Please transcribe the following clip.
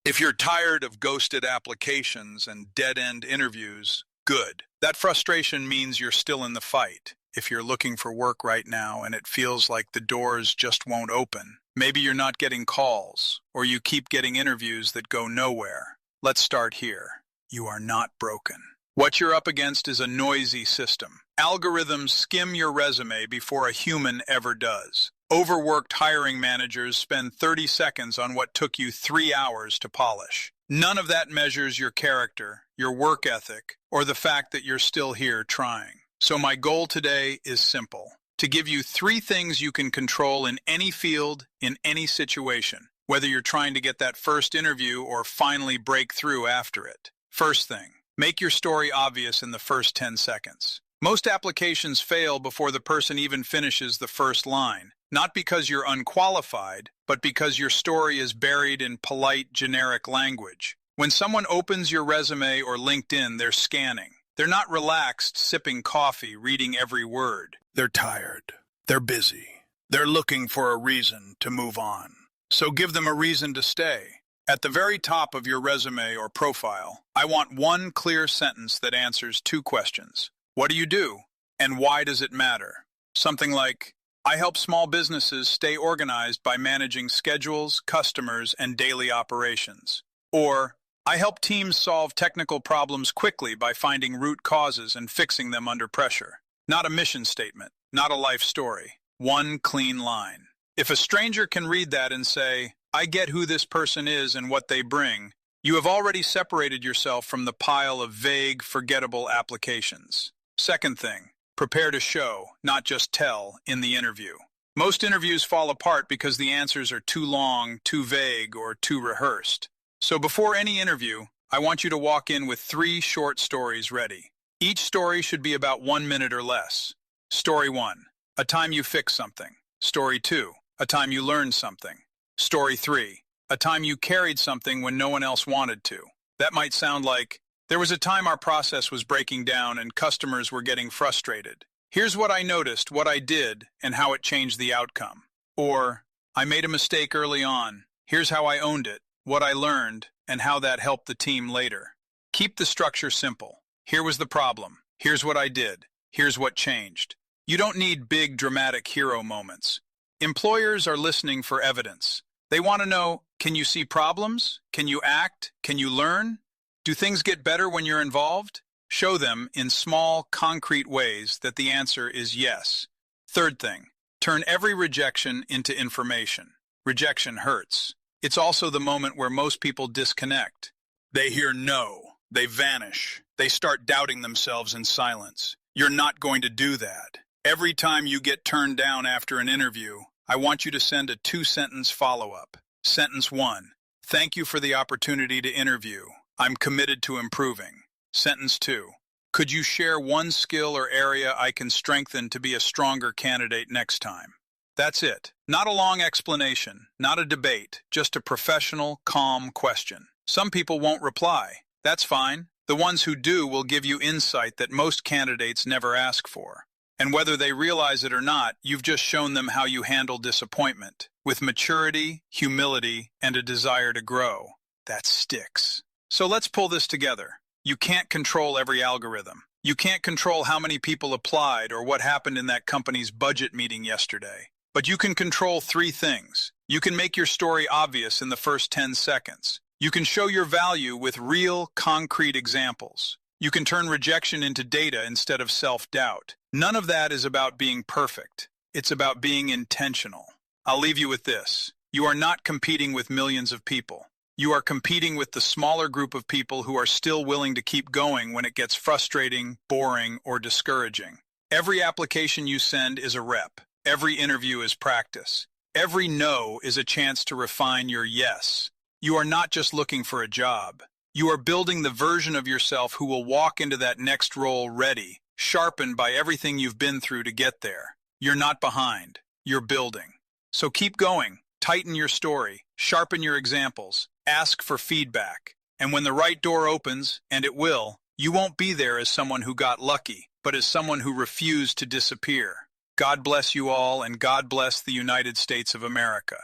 If you're tired of ghosted applications and dead-end interviews, good. That frustration means you're still in the fight. If you're looking for work right now and it feels like the doors just won't open, maybe you're not getting calls, or you keep getting interviews that go nowhere. Let's start here. You are not broken. What you're up against is a noisy system. Algorithms skim your resume before a human ever does. Overworked hiring managers spend 30 seconds on what took you 3 hours to polish. None of that measures your character, your work ethic, or the fact that you're still here trying. So my goal today is simple: to give you 3 things you can control in any field, in any situation, whether you're trying to get that first interview or finally break through after it. First thing, make your story obvious in the first 10 seconds. Most applications fail before the person even finishes the first line, not because you're unqualified, but because your story is buried in polite, generic language. When someone opens your resume or LinkedIn, they're scanning. They're not relaxed, sipping coffee, reading every word. They're tired. They're busy. They're looking for a reason to move on. So give them a reason to stay. At the very top of your resume or profile, I want one clear sentence that answers 2 questions. What do you do? And why does it matter? Something like, I help small businesses stay organized by managing schedules, customers, and daily operations. Or, I help teams solve technical problems quickly by finding root causes and fixing them under pressure. Not a mission statement, not a life story. One clean line. If a stranger can read that and say, I get who this person is and what they bring, you have already separated yourself from the pile of vague, forgettable applications. Second thing, prepare to show, not just tell, in the interview. Most interviews fall apart because the answers are too long, too vague, or too rehearsed. So before any interview, I want you to walk in with 3 short stories ready. Each story should be about 1 minute or less. Story 1, a time you fixed something. Story 2, a time you learned something. Story 3, a time you carried something when no one else wanted to. That might sound like, there was a time our process was breaking down and customers were getting frustrated. Here's what I noticed, what I did, and how it changed the outcome. Or, I made a mistake early on. Here's how I owned it, what I learned, and how that helped the team later. Keep the structure simple. Here was the problem. Here's what I did. Here's what changed. You don't need big, dramatic hero moments. Employers are listening for evidence. They want to know, can you see problems? Can you act? Can you learn? Do things get better when you're involved? Show them in small, concrete ways that the answer is yes. Third thing, turn every rejection into information. Rejection hurts. It's also the moment where most people disconnect. They hear no. They vanish. They start doubting themselves in silence. You're not going to do that. Every time you get turned down after an interview, I want you to send a 2-sentence follow-up. Sentence 1, thank you for the opportunity to interview. I'm committed to improving. Sentence 2, could you share one skill or area I can strengthen to be a stronger candidate next time? That's it. Not a long explanation, not a debate, just a professional, calm question. Some people won't reply. That's fine. The ones who do will give you insight that most candidates never ask for. And whether they realize it or not, you've just shown them how you handle disappointment, with maturity, humility, and a desire to grow. That sticks. So let's pull this together. You can't control every algorithm. You can't control how many people applied or what happened in that company's budget meeting yesterday. But you can control 3 things. You can make your story obvious in the first 10 seconds. You can show your value with real, concrete examples. You can turn rejection into data instead of self-doubt. None of that is about being perfect. It's about being intentional. I'll leave you with this. You are not competing with millions of people. You are competing with the smaller group of people who are still willing to keep going when it gets frustrating, boring, or discouraging. Every application you send is a rep. Every interview is practice. Every no is a chance to refine your yes. You are not just looking for a job. You are building the version of yourself who will walk into that next role ready, sharpened by everything you've been through to get there. You're not behind. You're building. So keep going. Tighten your story. Sharpen your examples. Ask for feedback. And when the right door opens, and it will, you won't be there as someone who got lucky, but as someone who refused to disappear. God bless you all, and God bless the United States of America.